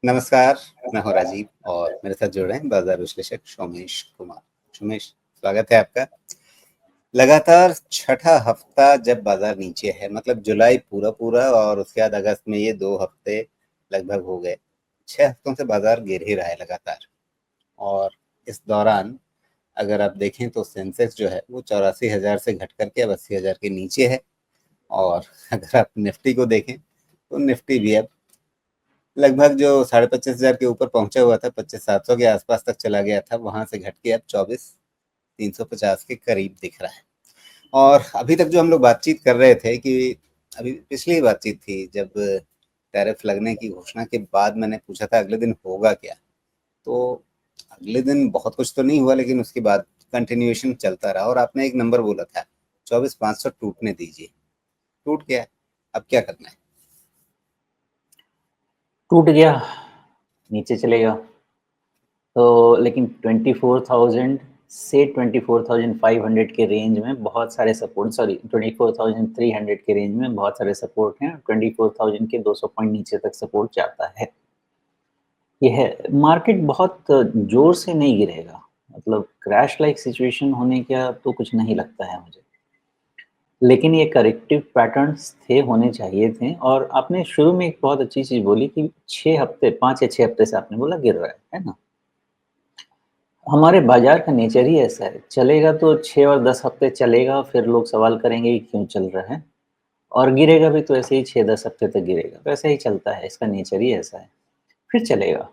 नमस्कार, मैं हूँ राजीव और मेरे साथ जुड़ रहे हैं बाजार विश्लेषक सोमेश कुमार। सोमेश, स्वागत है आपका। लगातार छठा हफ्ता जब बाजार नीचे है, मतलब जुलाई पूरा और उसके बाद अगस्त में ये 2 हफ्ते लगभग हो गए। 6 हफ्तों से बाजार गिर ही रहा है लगातार। और इस दौरान अगर आप देखें तो सेंसेक्स जो है वो 84,000 से घट करके अब 80,000 के नीचे है। और अगर आप निफ्टी को देखें तो निफ्टी भी अब लगभग जो 25,500 के ऊपर पहुंचा हुआ था, 25,700 के आसपास तक चला गया था, वहां से घट के अब 24,350 के करीब दिख रहा है। और अभी तक जो हम लोग बातचीत कर रहे थे कि अभी पिछली बातचीत थी जब टैरिफ लगने की घोषणा के बाद मैंने पूछा था अगले दिन होगा क्या। तो अगले दिन बहुत कुछ तो नहीं हुआ, लेकिन उसके बाद कंटिन्यूएशन चलता रहा और आपने एक नंबर बोला था 24,500 टूटने दीजिए। टूट गया, अब क्या करना है? टूट गया, नीचे चलेगा। तो लेकिन 24,000 से 24,500 के रेंज में बहुत सारे सपोर्ट, सॉरी 24,300 के रेंज में बहुत सारे सपोर्ट हैं। 24,000 के 200 पॉइंट नीचे तक सपोर्ट जाता है। यह मार्केट बहुत जोर से नहीं गिरेगा, मतलब क्रैश लाइक सिचुएशन होने का तो कुछ नहीं लगता है मुझे। लेकिन ये करेक्टिव पैटर्न्स थे, होने चाहिए थे। और आपने शुरू में एक बहुत अच्छी चीज़ बोली कि 6 हफ्ते, 5 या 6 हफ्ते से आपने बोला गिर रहा है ना? हमारे बाज़ार का नेचर ही ऐसा है, चलेगा तो 6 और 10 हफ्ते चलेगा, फिर लोग सवाल करेंगे कि क्यों चल रहा है? और गिरेगा भी तो ऐसे ही 6-10 हफ्ते तक गिरेगा, तो ऐसा ही चलता है, इसका नेचर ही ऐसा है। फिर चलेगा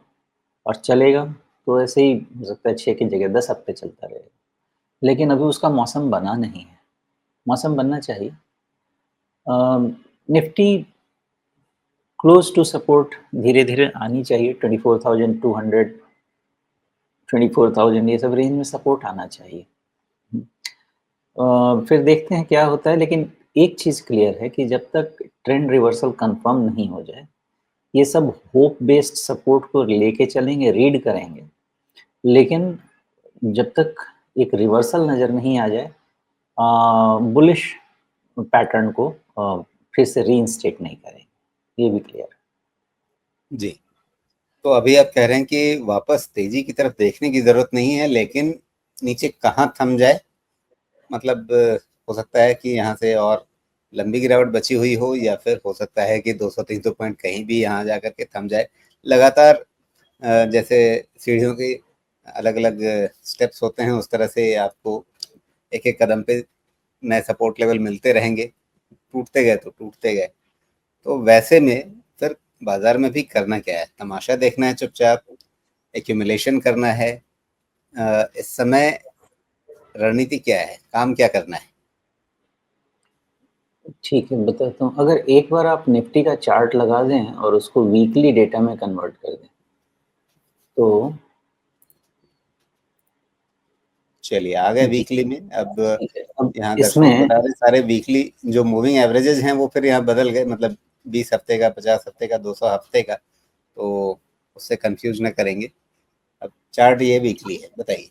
और चलेगा तो ऐसे ही हो सकता है 6 की जगह 10 हफ्ते चलता रहेगा। लेकिन अभी उसका मौसम बना नहीं है, मौसम बनना चाहिए। निफ्टी क्लोज टू सपोर्ट धीरे-धीरे आनी चाहिए, 24,200, 24,000 ये सब रेंज में सपोर्ट आना चाहिए। फिर देखते हैं क्या होता है, लेकिन एक चीज़ क्लियर है कि जब तक ट्रेंड रिवर्सल कंफर्म नहीं हो जाए, ये सब होप बेस्ड सपोर्ट को लेके चलेंगे, रीड करेंगे। लेकिन जब तक एक रिवर्सल नज़र नहीं आ जाए, बुलिश पैटर्न को फिर से रीइंस्टेट नहीं करेंगे, ये भी क्लियर है। जी। तो अभी आप कह रहे हैं कि वापस तेजी की तरफ देखने की जरूरत नहीं है, लेकिन नीचे कहाँ थम जाए, मतलब हो सकता है कि यहाँ से और लंबी गिरावट बची हुई हो, या फिर हो सकता है कि 200-300 पॉइंट कहीं भी यहाँ जा करके थम जाए। लगातार जैसे सीढ़ियों के अलग अलग स्टेप्स होते हैं, उस तरह से आपको एक एक कदम पे नए सपोर्ट लेवल मिलते रहेंगे। टूटते गए तो टूटते गए। तो वैसे में फिर बाजार में भी करना क्या है? तमाशा देखना है चुपचाप, एक्यूमुलेशन करना है? इस समय रणनीति क्या है, काम क्या करना है? ठीक है, बताता हूँ। अगर एक बार आप निफ्टी का चार्ट लगा दें और उसको वीकली डेटा में कन्वर्ट कर दें, तो चलिए आ गए जी, वीकली में। अब ठीक है। अब यहाँ दर्शक इसमें बता रहे सारे वीकली जो मूविंग एवरेजेस हैं वो फिर यहाँ बदल गए, मतलब 20 हफ्ते का, 50 हफ्ते का, 200 हफ्ते का, तो उससे कंफ्यूज न करेंगे। अब चार्ट ये वीकली है, बताइए।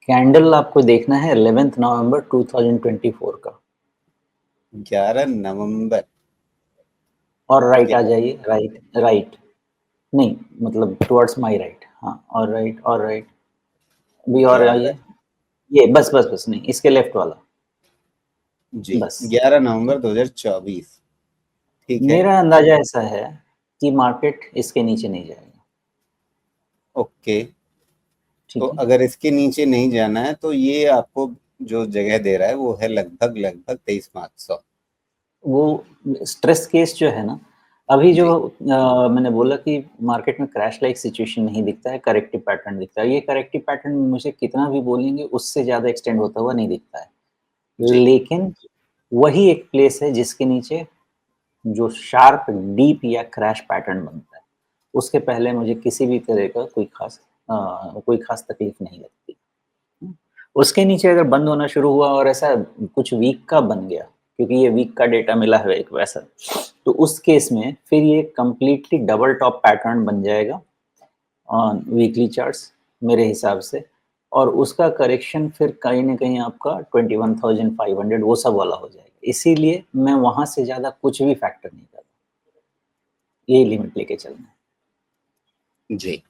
कैंडल आपको देखना है 11 नवंबर 2024 का। 11 नवंबर। और राइट आ 11। जाइए, राइट राइट, नहीं मतलब टुवर्ड्स माय राइट, हाँ, और राइट भी, और 11। आइए। ये बस बस बस, नहीं इसके लेफ्ट वाला, जी। बस। 11 नवंबर 2024। ठीक है। मेरा अंदाजा ऐसा है कि मार्केट इसके नीचे नहीं जाएगा। ओके। तो ठीक है, अगर इसके नीचे नहीं जाना है तो ये आपको जो जगह दे रहा है वो है लगभग लगभग 23,500। वो स्ट्रेस केस जो है ना, अभी जो जी। मैंने बोला कि मार्केट में क्रैश लाइक सिचुएशन नहीं दिखता है, करेक्टिव पैटर्न दिखता है। ये करेक्टिव पैटर्न मुझे कितना भी बोलेंगे उससे ज़्यादा एक्सटेंड होता हुआ नहीं दिखता है। जी। लेकिन वही एक प्लेस है जिसके नीचे जो शार्प डीप या क्रैश पैटर्न बनता है, उसके पहले मुझे किसी भी तरह का कोई खास तकलीफ नहीं लगती। हुँ। उसके नीचे अगर बंद होना शुरू हुआ और ऐसा कुछ वीक का बन गया, क्योंकि ये वीक का डेटा मिला है एक वैसा, तो उस केस में फिर ये कंप्लीटली डबल टॉप पैटर्न बन जाएगा ऑन वीकली चार्ट्स मेरे हिसाब से। और उसका करेक्शन फिर कहीं न कहीं आपका 21,500 वो सब वाला हो जाएगा। इसीलिए मैं वहाँ से ज़्यादा कुछ भी फैक्टर नहीं करता। यही लिमिट लेके चलना है। जी।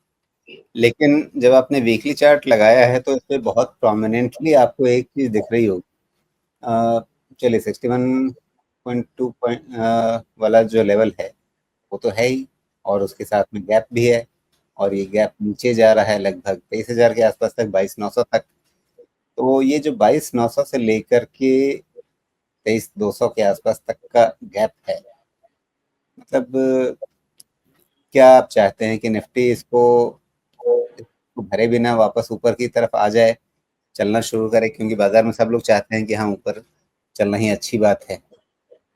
लेकिन जब आपने वीकली चार्ट लगाया है तो इसपे बहुत प्रोमिनेंटली आपको एक चीज़ दिख रही होगी। चलिए 61.2 वाला जो लेवल है वो तो है ही, और उसके साथ में गैप भी है, और ये गैप नीचे जा रहा है लगभग 23,000 के आसपास तक, 22,900 तक। तो ये जो 22,900 से लेकर के 23,200 के आसपास तक का गैप है, मतलब क्या आप चाहते हैं कि निफ्टी इसको भरे बिना वापस ऊपर की तरफ आ जाए, चलना शुरू करे, क्योंकि बाजार में सब लोग चाहते हैं कि हाँ, ऊपर चलना ही अच्छी बात है,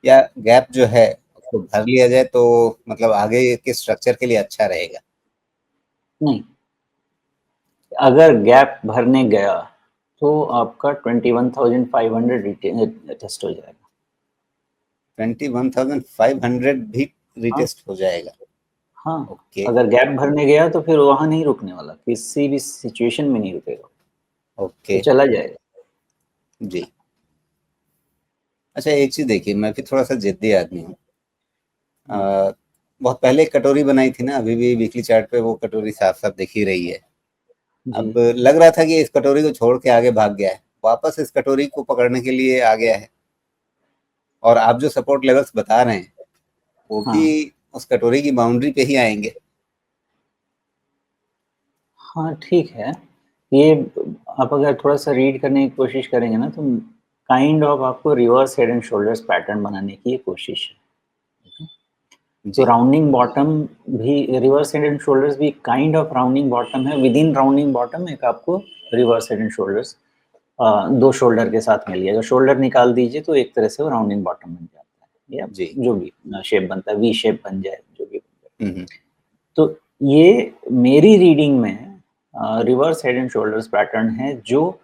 या गैप जो है उसको भर लिया जाए तो मतलब आगे के स्ट्रक्चर के लिए अच्छा रहेगा? नहीं, अगर गैप भरने गया तो आपका 21,500 टेस्ट हो जाएगा। 21,500 भी हाँ, रीटेस्ट हो जाएगा? हाँ, ओके, अगर गैप भरने गया तो फिर वहाँ नहीं रुकने वाला, किसी भी सिचुएशन में नहीं रुकेगा, ओके। तो चला जाएगा। जी। अच्छा, एक चीज़ देखिए, मैं भी थोड़ा-सा ज़िद्दी आदमी हूँ। हाँ, बहुत पहले एक कटोरी बनाई थी ना, अभी भी वीकली चार्ट पे वो कटोरी साफ-साफ दिख ही रही है। जी, अब लग रहा था कि इस कटोरी को छोड़ के आगे भाग गया है, वापस इस कटोरी को पकड़ने के लिए आ गया है, और आप जो सपोर्ट लेवल्स बता रहे हैं, वो भी हाँ, उस कटोरी की बाउंड्री पे ही आएँगे। हाँ, ठीक है। ये आप अगर थोड़ा-सा रीड करने की कोशिश करेंगे ना तो काइंड ऑफ आपको reverse head and shoulders pattern बनाने की ये कोशिश है। तो जी, राउंडिंग बॉटम भी रिवर्स हेड एंड शोल्डर्स भी काइंड ऑफ राउंडिंग बॉटम है। विद इन राउंडिंग बॉटम एक आपको reverse head and shoulders 2 shoulder के साथ मिल गया। अगर शोल्डर निकाल दीजिए तो एक तरह से वो राउंडिंग बॉटम बन जाता है या जी। जो भी शेप बनता है, वी शेप बन जाए, जो भी बन जाए। हुँ, हुँ। तो ये मेरी रीडिंग में reverse head and shoulders pattern है जो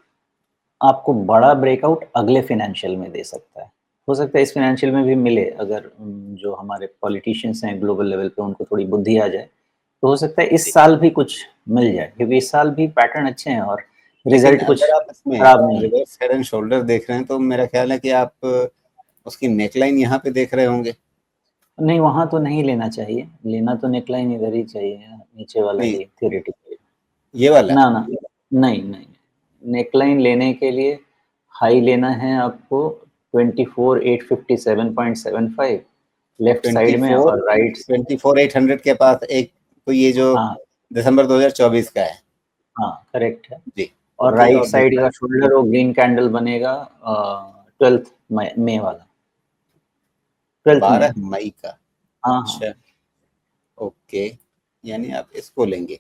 आपको बड़ा ब्रेकआउट अगले फाइनेंशियल में दे सकता है। हो सकता है इस फाइनेंशियल में भी मिले अगर जो हमारे पॉलिटिशियंस हैं ग्लोबल लेवल पे उनको थोड़ी बुद्धि आ जाए, तो हो सकता है इस जी। साल भी कुछ मिल जाए क्योंकि इस साल भी पैटर्न अच्छे हैं और लेकिन रिज़ल्ट कुछ अगर आप इसमें खराब नहीं है। रिवर्स हेड एंड शोल्डर देख रहे हैं, तो मेरा ख़्याल है कि आप उसकी नेकलाइन यहाँ पे देख रहे होंगे? नहीं, वहाँ तो नहीं लेना चाहिए, लेना तो नेकलाइन इधर ही चाहिए, नीचे वाला नहीं, ही थ्योरेटिकली। ये वाला? ना, ना, नहीं, नहीं, नेकलाइन लेने के लिए हाई लेना है आपको 24,857.75 लेफ्ट साइड में 24 और राइट 24,800 के पास एक, तो ये जो हाँ, दिसंबर 2024 का है। हाँ, करेक्ट है जी, और ओके, राइट और साइड दूसरा? का शोल्डर वो ग्रीन कैंडल बनेगा 12th मई वाला, 12th में 12 है। मई का। हाँ, हाँ, अच्छा, ओके, यानी आप इसको लेंगे।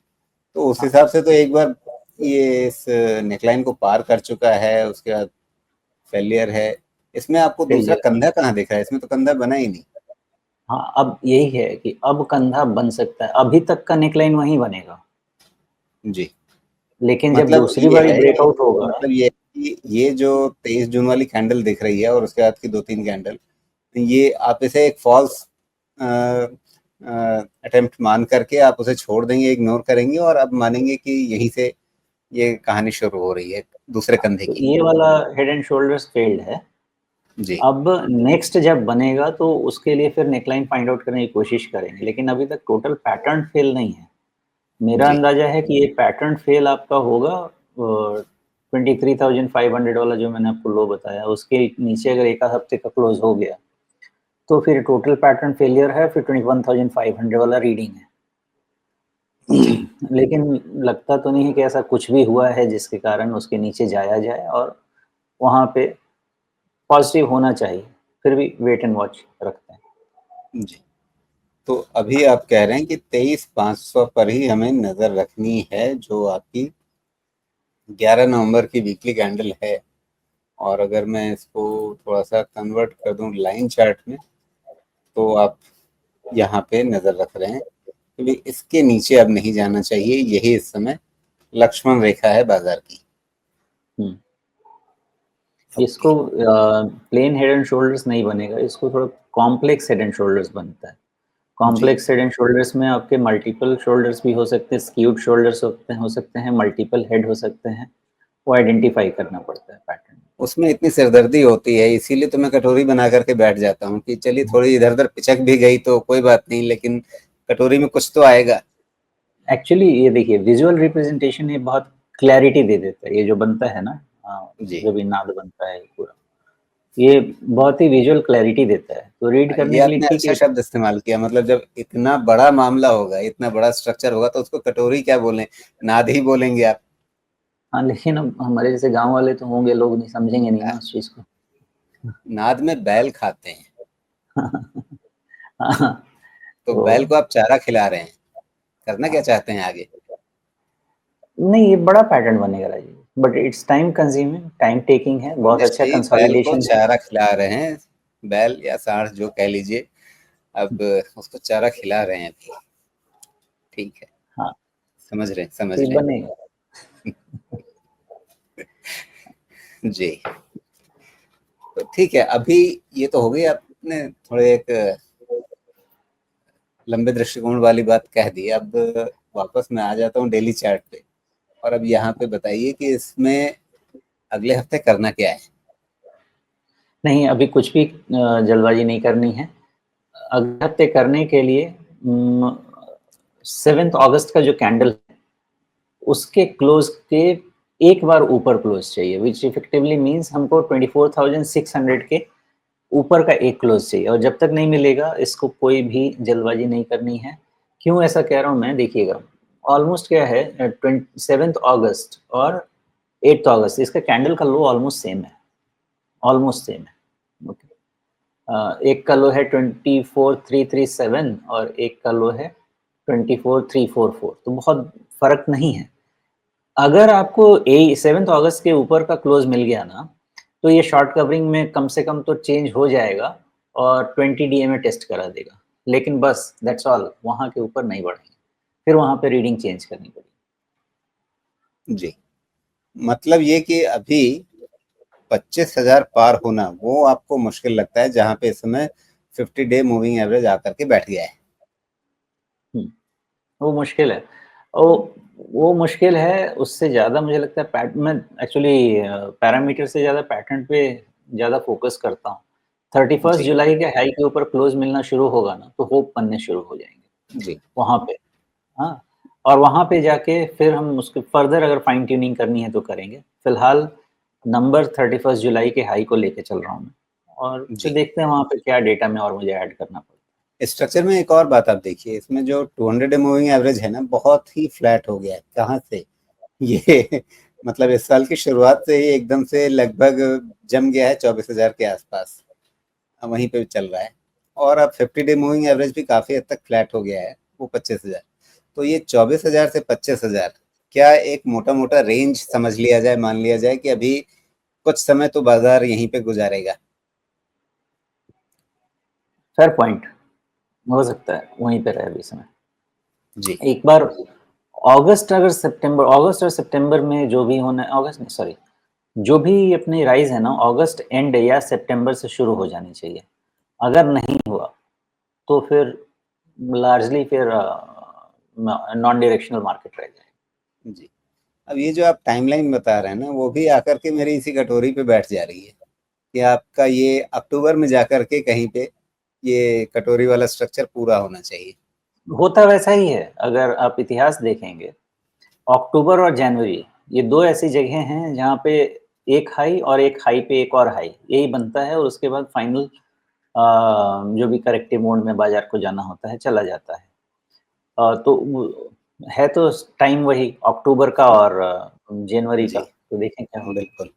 तो उस हाँ, हिसाब से तो एक बार ये इस नेकलाइन को पार कर चुका है, उसके बाद फेलियर है। इसमें आपको दूसरा फेलियर कंधा कहाँ दिख रहा है? इसमें तो कंधा बना ही नहीं। हाँ, अब यही है कि अब कंधा बन सकता है, अभी तक का नेकलाइन वहीं बनेगा, जी। लेकिन जब मतलब दूसरी ये बारी है कि ब्रेकआउट होगा मतलब ये है कि ये जो 23 जून वाली कैंडल दिख रही है और उसके बाद की 2-3 कैंडल, ये आप इसे एक फ़ॉल्स अ अटेम्प्ट मान करके आप उसे छोड़ देंगे, इग्नोर करेंगे, और अब मानेंगे कि यहीं से ये कहानी शुरू हो रही है दूसरे कंधे तो की। ये वाला हेड एंड शोल्डर्स फेल्ड है। जी, अब नेक्स्ट जब बनेगा तो उसके लिए फिर नेकलाइन फाइंड आउट करने की कोशिश करेंगे, लेकिन अभी तक टोटल पैटर्न फेल नहीं है। मेरा जी, अंदाज़ा है कि ये पैटर्न फेल आपका होगा 23,500 वाला जो मैंने आपको लो बताया, उसके नीचे अगर 1 आध हफ्ते का क्लोज़ हो गया, तो फिर टोटल पैटर्न फेलियर है, फिर 21,500 वाला रीडिंग है। जी, लेकिन लगता तो नहीं है कि ऐसा कुछ भी हुआ है जिसके कारण उसके नीचे जाया जाए और वहाँ पे पॉज़िटिव होना चाहिए। फिर भी वेट एंड वॉच रखते हैं। जी। तो अभी आप कह रहे हैं कि 23,500 पर ही हमें नज़र रखनी है, जो आपकी 11 नवंबर की वीकली कैंडल है। और अगर मैं इसको थोड़ा-सा कन्वर्ट कर दूँ लाइन चार्ट में, तो आप यहाँ पे नज़र रख रहे हैं, क्योंकि इसके नीचे अब नहीं जाना चाहिए, यही इस समय लक्ष्मण रेखा है बाज़ार की। हुँ। ओके, इसको प्लेन हेड एंड शोल्डर्स नहीं बनेगा, इसको थोड़ा कॉम्प्लेक्स हेड एंड शोल्डर्स बनता है। जी, कॉम्प्लेक्स हेड एंड शोल्डर्स में आपके मल्टीपल शोल्डर्स भी हो सकते हैं, स्क्यूड शोल्डर्स हो सकते हैं, मल्टीपल हेड हो सकते हैं, वो आइडेंटिफ़ाई करना पड़ता है पैटर्न। उसमें इतनी सिरदर्दी होती है, इसीलिए तो मैं कटोरी बना कर के बैठ जाता हूँ कि चलिए थोड़ी इधर-उधर पिचक भी गई तो कोई बात नहीं, लेकिन कटोरी में कुछ तो आएगा। एक्चुअली ये देखिए विजुअल रिप्रेजेंटेशन ये बहुत क्लैरिटी दे देता है, ये जो बनता है ना जी। जो भी नाद बनता है पूरा, ये बहुत ही विजुअल क्लैरिटी देता है, तो रीड ये करने के लिए आपने ठीक अच्छा है। शब्द इस्तेमाल किया, मतलब जब इतना बड़ा मामला होगा, इतना बड़ा स्ट्रक्चर होगा तो उसको कटोरी क्या बोलें, नाद ही बोलेंगे आप। हाँ, लेकिन अब हमारे जैसे गाँव वाले तो होंगे, लोग नहीं समझेंगे नहीं ना उस चीज़ को। नाद में बैल खाते हैं, हाँ, तो तो बैल को आप चारा खिला रहे हैं, करना क्या चाहते हैं आगे? नहीं, ये बड़ा पैटर्न बनेगा Rajiv, but it's time consuming, time taking है, बहुत अच्छा ऑनेस्टली बैल को कंसोलिडेशन है। चारा खिला रहे हैं, बैल या सांड जो कह लीजिए, अब उसको चारा खिला रहे हैं अभी, ठीक है, हाँ, समझ तो ये रहे बनेगा। हैं। जी, तो ठीक है, अभी ये तो हो गई, आपने थोड़े एक लंबे दृष्टिकोण वाली बात कह दी। अब वापस मैं आ जाता हूँ डेली चार्ट पे, और अब यहाँ पे बताइए कि इसमें अगले हफ्ते करना क्या है? नहीं, अभी कुछ भी जल्दबाजी नहीं करनी है। अगले हफ्ते करने के लिए 7th अगस्त का जो कैंडल है, उसके क्लोज के एक बार ऊपर क्लोज चाहिए, विच इफेक्टिवली मीन्स हमको 24,600 के ऊपर का एक क्लोज चाहिए, और जब तक नहीं मिलेगा इसको कोई भी जल्दबाजी नहीं करनी है। क्यों ऐसा कह रहा हूँ मैं, देखिएगा ऑलमोस्ट क्या है 7th अगस्त और 8th अगस्त, इसका कैंडल का लो ऑलमोस्ट सेम है, ऑलमोस्ट सेम है। ओके, एक का लो है 24,337 और एक का लो है 24,344, तो बहुत फर्क नहीं है। अगर आपको 7th अगस्त के ऊपर का क्लोज मिल गया ना, तो ये शॉर्ट कवरिंग में कम से कम तो चेंज हो जाएगा और 20 डीए टेस्ट करा देगा, लेकिन बस दैट्स ऑल, वहाँ के ऊपर नहीं बढ़ेंगे, फिर वहाँ पे रीडिंग चेंज करनी पड़ेगी। जी, मतलब ये कि अभी 25,000 पार होना वो आपको मुश्किल लगता है, जहाँ पे इस समय 50 डे मूविंग एवरेज आकर के बैठ गया है। वो मुश्किल है। वो मुश्किल है, उससे ज़्यादा मुझे लगता है मैं एक्चुअली पैरामीटर से ज़्यादा पैटर्न पे ज़्यादा फ़ोकस करता हूँ। 31 जी, जुलाई के हाई के ऊपर क्लोज़ मिलना शुरू होगा ना, तो होप बनने शुरू हो जाएँगे, जी, वहाँ पे। हाँ, और वहाँ पे जाके फिर हम उसके फर्दर अगर फाइन ट्यूनिंग करनी है तो करेंगे। फिलहाल नंबर 31 जुलाई के हाई को लेके चल रहा हूँ मैं, और फिर जी। देखते हैं वहाँ पे क्या डेटा में और मुझे ऐड करना पड़ता स्ट्रक्चर में एक और बात आप देखिए, इसमें जो 200 डे मूविंग एवरेज है ना, बहुत ही फ्लैट हो गया है। कहाँ से? ये मतलब इस साल की शुरुआत से ही एकदम से लगभग जम गया है 24,000 के आसपास, अब वहीं पे चल रहा है। और अब 50 डे मूविंग एवरेज भी काफ़ी हद तक फ्लैट हो गया है, वो 25,000। तो ये 24,000 से 25,000 क्या एक मोटा-मोटा रेंज समझ लिया जाए, मान लिया जाए कि अभी कुछ समय तो बाज़ार यहीं पे गुज़ारेगा? है। फेयर पॉइंट, हो सकता है वहीं पे रहे अभी समय। जी, एक बार अगस्त और सितंबर में जो भी होना है, अगस्त नहीं सॉरी, जो भी अपनी राइज है ना, अगस्त एंड या सितंबर से शुरू हो जानी चाहिए। अगर नहीं हुआ तो फिर लार्जली फिर नॉन डायरेक्शनल मार्केट रह जाएगा। जी। अब ये जो आप टाइमलाइन बता रहे हैं ना, वो भी आकर के मेरी इसी कटोरी पे बैठ जा रही है कि आपका ये अक्टूबर में जाकर के कहीं पे ये कटोरी वाला स्ट्रक्चर पूरा होना चाहिए। होता वैसा ही है, अगर आप इतिहास देखेंगे, अक्टूबर और जनवरी ये दो ऐसी जगह हैं जहाँ पे एक हाई और एक हाई पे एक और हाई यही बनता है, और उसके बाद फाइनल जो भी करेक्टिव मोड में बाजार को जाना होता है चला जाता है। तो है तो टाइम वही अक्टूबर का और जनवरी का, जी, तो देखें क्या होता है। बिल्कुल।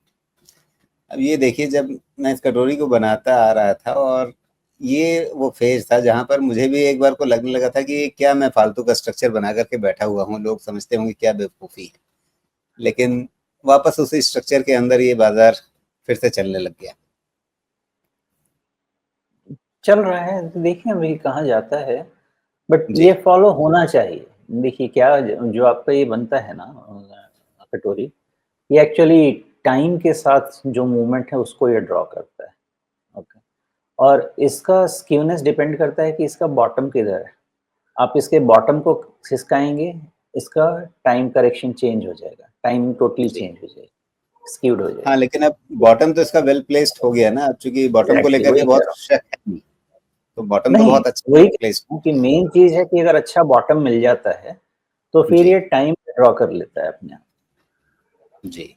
अब ये देखिए, जब मैं इस कटोरी को बनाता आ रहा था, और ये वो फ़ेज़ था जहाँ पर मुझे भी एक बार को लगने लगा था कि ये क्या मैं फ़ालतू का स्ट्रक्चर बना कर के बैठा हुआ हूँ, लोग समझते होंगे क्या बेवकूफ़ी है। लेकिन वापस उसी स्ट्रक्चर के अंदर ये बाज़ार फिर से चलने लग गया। चल रहा है, तो देखें अभी कहाँ जाता है, बट जी, ये फॉलो होना चाहिए। देखिए क्या जो आपका ये बनता है ना कटोरी, ये एक्चुअली टाइम के साथ जो मूवमेंट है उसको ये ड्रॉ करता है। ओके, और इसका स्क्यूनेस डिपेंड करता है कि इसका बॉटम किधर है। आप इसके बॉटम को खिसकाएंगे, इसका टाइम करेक्शन चेंज हो जाएगा, टाइम टोटली जी। चेंज हो जाएगी, स्क्यूड हो हाँ, जाएगी। लेकिन अब बॉटम तो इसका वेल प्लेस्ड हो गया ना, अब चूँकि बॉटम को एग्जैक्टली लेकर के वही कह बहुत रहा हूँ। शक है नहीं, तो बॉटम तो नहीं, बहुत अच्छा वही कह प्लेस्ड रहा हूँ कि मेन चीज़ है कि अगर अच्छा बॉटम मिल जाता है, तो फिर जी। ये टाइम ड्रॉ कर लेता है अपने आप। जी।